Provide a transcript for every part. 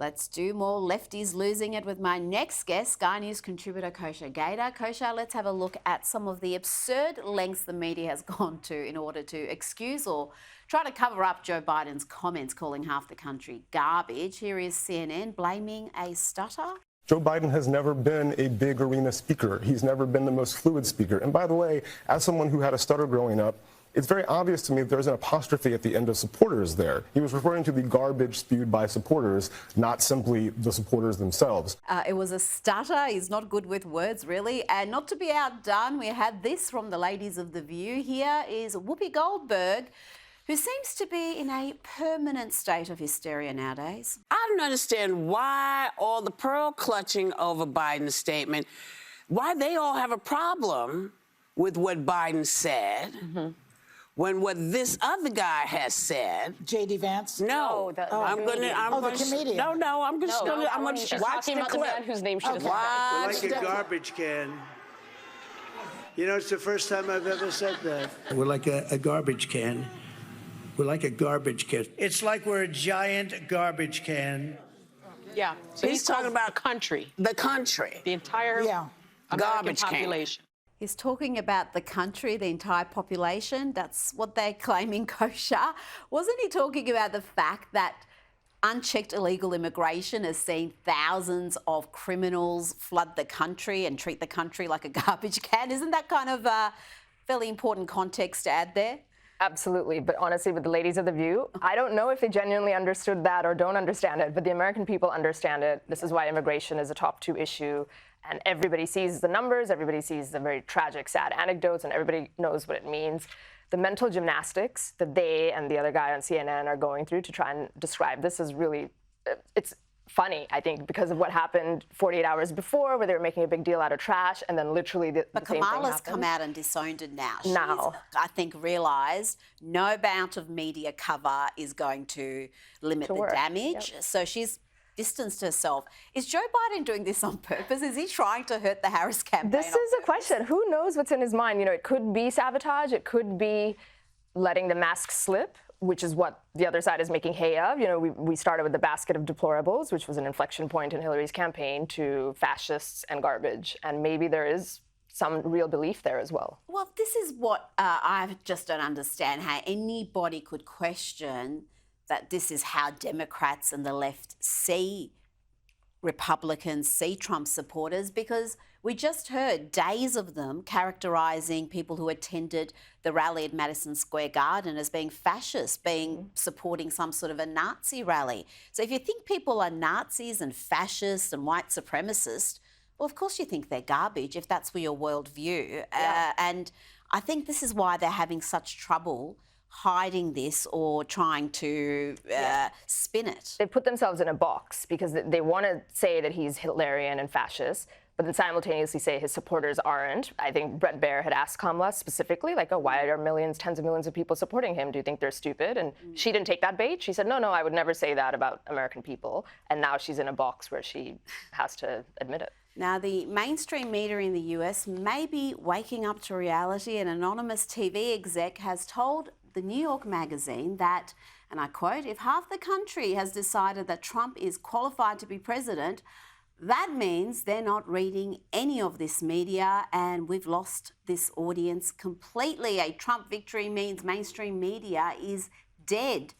Let's do more lefties losing it with my next guest, Sky News contributor Kosha Gator. Kosha, let's have a look at some of the absurd lengths the media has gone to in order to excuse or try to cover up Joe Biden's comments calling half the country garbage. Here is CNN blaming a stutter. Joe Biden has never been a big arena speaker. He's never been the most fluid speaker. And by the way, as someone who had a stutter growing up, it's very obvious to me that there's an apostrophe at the end of supporters there. He was referring to the garbage spewed by supporters, not simply the supporters themselves. It was a stutter. He's not good with words, really. And not to be outdone, we had this from the ladies of The View. Here is Whoopi Goldberg, who seems to be in a permanent state of hysteria nowadays. I don't understand why all the pearl clutching over Biden's statement, why they all have a problem with what Biden said. When what this other guy has said, J.D. Vance? No, the comedian. No, I'm just going to watch the clip. The man whose name she doesn't know. We're like a garbage can. You know, it's the first time I've ever said that. We're like a garbage can. We're like a garbage can. It's like we're a giant garbage can. Yeah. So He's talking about country. The country. The entire American Garbage can. population. He's talking about the country, the entire population. That's what they're claiming, Kosha. Wasn't he talking about the fact that unchecked illegal immigration has seen thousands of criminals flood the country and treat the country like a garbage can? Isn't that kind of a fairly important context to add there? Absolutely, but honestly, with the ladies of The View, I don't know if they genuinely understood that or don't understand it, but the American people understand it. This is why immigration is a top 2 issue, and everybody sees the numbers, everybody sees the very tragic, sad anecdotes, and everybody knows what it means. The mental gymnastics that they and the other guy on CNN are going through to try and describe this is really, it's funny, I think, because of what happened 48 hours before, where they were making a big deal out of trash, and then literally the same thing happened. Kamala's come out and disowned it now. She's, I think, realised no amount of media cover is going to limit the damage. Yep. So she's distanced herself. Is Joe Biden doing this on purpose? Is he trying to hurt the Harris campaign? This is a question. Who knows what's in his mind? You know, it could be sabotage. It could be letting the mask slip, which is what the other side is making hay of. You know, we started with the basket of deplorables, which was an inflection point in Hillary's campaign, to fascists and garbage. And maybe there is some real belief there as well. Well, this is what I just don't understand, how anybody could question that this is how Democrats and the left see Republicans, see Trump supporters, because we just heard days of them characterising people who attended the rally at Madison Square Garden as being fascist, being supporting some sort of a Nazi rally. So if you think people are Nazis and fascists and white supremacists, well, of course you think they're garbage if that's for your worldview. And I think this is why they're having such trouble hiding this or trying to spin it. They put themselves in a box because they want to say that he's Hitlerian and fascist, but then simultaneously say his supporters aren't. I think Bret Baier had asked Kamala specifically, like, oh, why are millions, tens of millions of people supporting him? Do you think they're stupid? And she didn't take that bait. She said, no, I would never say that about American people. And now she's in a box where she has to admit it. Now, the mainstream media in the US may be waking up to reality. An anonymous TV exec has told the New York Magazine that, and I quote, if half the country has decided that Trump is qualified to be president, that means they're not reading any of this media, and we've lost this audience completely. A Trump victory means mainstream media is dead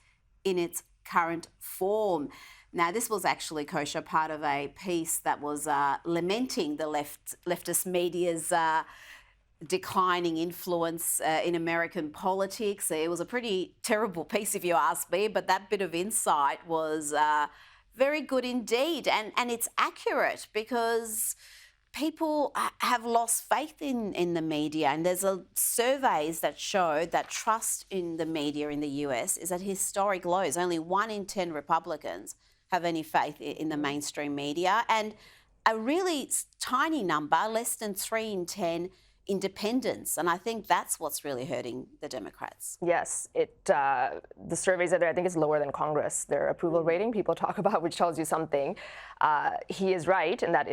in its current form. Now, this was actually, Kosha, part of a piece that was lamenting the leftist media's declining influence in American politics. It was a pretty terrible piece, if you ask me, but that bit of insight was very good indeed. And it's accurate because people have lost faith in the media. And there's surveys that show that trust in the media in the US is at historic lows. Only 1 in 10 Republicans have any faith in the mainstream media. And a really tiny number, less than 3 in 10, independents. And I think that's what's really hurting the Democrats. Yes, the surveys are there. I think it's lower than Congress, their approval rating people talk about, which tells you something. He is right in that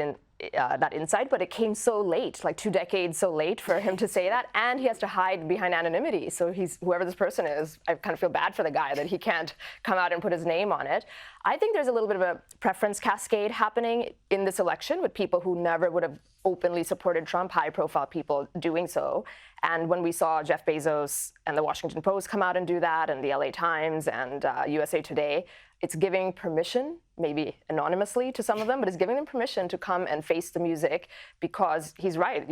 that insight, but it came so late, like 2 decades so late for him to say that, and he has to hide behind anonymity. So whoever this person is, I kind of feel bad for the guy that he can't come out and put his name on it. I think there's a little bit of a preference cascade happening in this election with people who never would have openly supported Trump, high-profile people doing so. And when we saw Jeff Bezos and the Washington Post come out and do that, and the LA Times and USA Today, it's giving permission, maybe anonymously to some of them, but it's giving them permission to come and face the music, because he's right.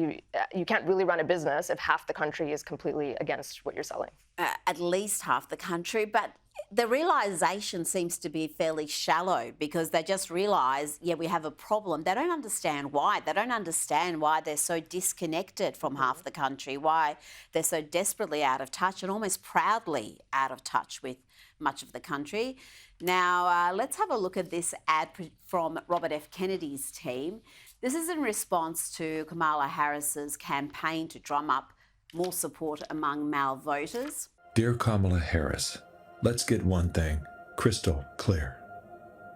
You can't really run a business if half the country is completely against what you're selling. At least half the country, but the realisation seems to be fairly shallow, because they just realise, yeah, we have a problem. They don't understand why. They don't understand why they're so disconnected from half the country, why they're so desperately out of touch and almost proudly out of touch with much of the country. Now, let's have a look at this ad from Robert F. Kennedy's team. This is in response to Kamala Harris's campaign to drum up more support among male voters. Dear Kamala Harris, let's get one thing crystal clear.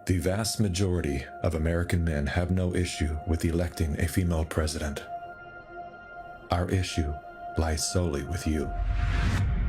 The vast majority of American men have no issue with electing a female president. Our issue lies solely with you.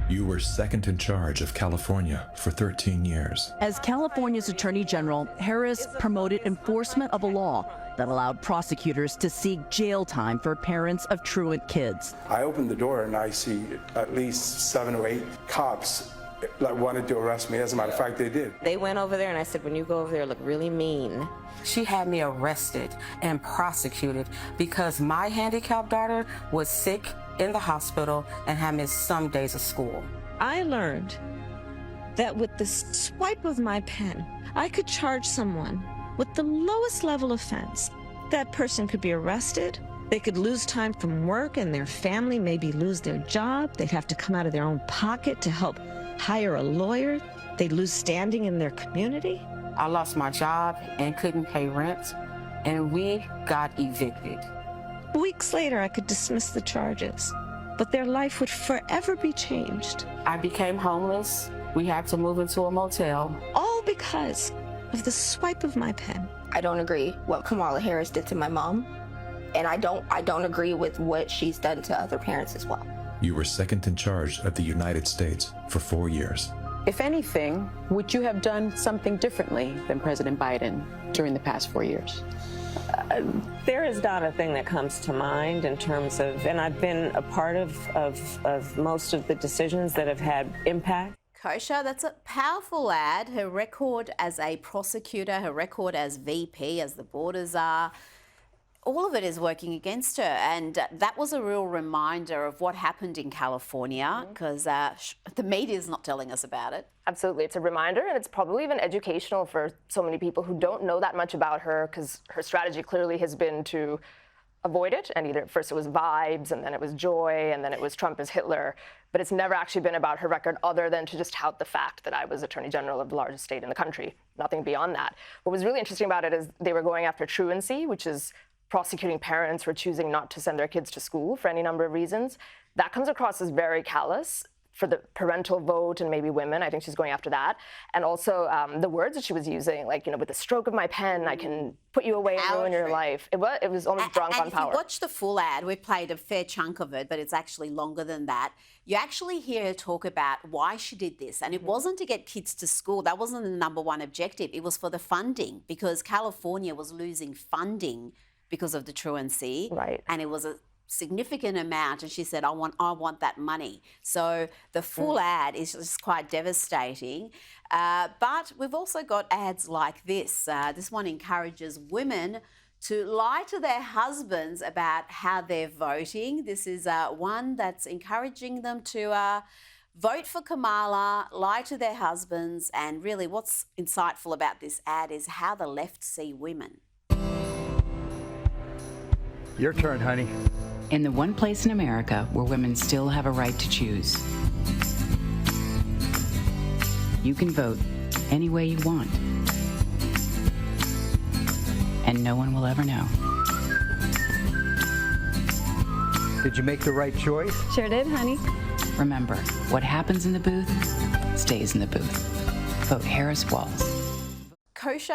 You were second in charge of California for 13 years. As California's Attorney General, Harris promoted enforcement of a law that allowed prosecutors to seek jail time for parents of truant kids. I opened the door and I see at least 7 or 8 cops that wanted to arrest me. As a matter of fact, they did. They went over there and I said, when you go over there, look really mean. She had me arrested and prosecuted because my handicapped daughter was sick in the hospital and had missed some days of school. I learned that with the swipe of my pen, I could charge someone with the lowest level offense. That person could be arrested, they could lose time from work, and their family maybe lose their job. They'd have to come out of their own pocket to help hire a lawyer. They'd lose standing in their community. I lost my job and couldn't pay rent, and we got evicted. Weeks later, I could dismiss the charges, but their life would forever be changed. I became homeless. We had to move into a motel. All because of the swipe of my pen. I don't agree what Kamala Harris did to my mom, and I don't agree with what she's done to other parents as well. You were second in charge of the United States for 4 years. If anything, would you have done something differently than President Biden during the past 4 years? There is not a thing that comes to mind in terms of, and I've been a part of most of the decisions that have had impact. Kosha, that's a powerful ad. Her record as a prosecutor, her record as VP, as the borders are, all of it is working against her. And that was a real reminder of what happened in California, because the media is not telling us about it. Absolutely. It's a reminder, and it's probably even educational for so many people who don't know that much about her, because her strategy clearly has been to avoid it. And either first it was vibes, and then it was joy, and then it was Trump as Hitler. But it's never actually been about her record other than to just tout the fact that I was Attorney General of the largest state in the country. Nothing beyond that. What was really interesting about it is they were going after truancy, which is prosecuting parents for choosing not to send their kids to school for any number of reasons. That comes across as very callous for the parental vote and maybe women. I think she's going after that. And also the words that she was using, like, with the stroke of my pen, I can put you away and ruin your life. It was almost drunk on power. If you watch the full ad, we played a fair chunk of it, but it's actually longer than that. You actually hear her talk about why she did this. And it wasn't to get kids to school. That wasn't the number one objective. It was for the funding, because California was losing funding because of the truancy. Right. And it was a significant amount, and she said, I want that money. So the full ad is just quite devastating. But we've also got ads like this. This one encourages women to lie to their husbands about how they're voting. This is one that's encouraging them to vote for Kamala, lie to their husbands, and really what's insightful about this ad is how the left see women. Your turn, honey. In the one place in America where women still have a right to choose, you can vote any way you want, and no one will ever know. Did you make the right choice? Sure did, honey. Remember, what happens in the booth stays in the booth. Vote Harris Walls. kosher.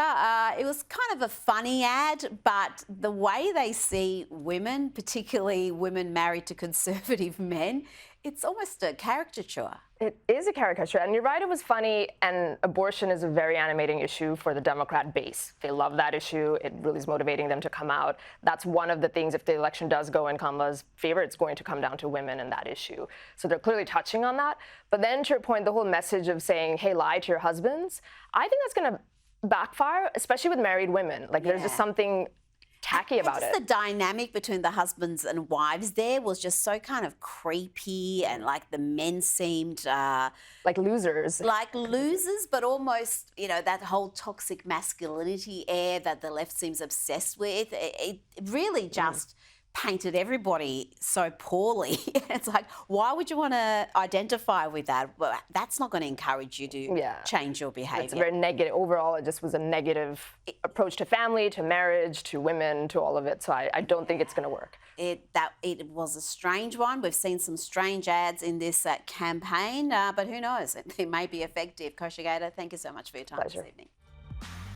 It was kind of a funny ad, but the way they see women, particularly women married to conservative men, it's almost a caricature. It is a caricature, and you're right, it was funny, and abortion is a very animating issue for the Democrat base. They love that issue. It really is motivating them to come out. That's one of the things, if the election does go in Kamala's favor, it's going to come down to women and that issue. So they're clearly touching on that. But then to your point, the whole message of saying, hey, lie to your husbands, I think that's going to backfire, especially with married women. Like, there's just something tacky about it. The dynamic between the husbands and wives there was just so kind of creepy, and like the men seemed like losers. Like losers, but almost, you know, that whole toxic masculinity air that the left seems obsessed with. It really just painted everybody so poorly. It's like, why would you want to identify with that? Well, that's not going to encourage you to change your behaviour. It's very negative. Overall, it just was a negative approach to family, to marriage, to women, to all of it. So I don't think it's going to work. It was a strange one. We've seen some strange ads in this campaign, but who knows? It may be effective. Kosher Gator, thank you so much for your time this evening.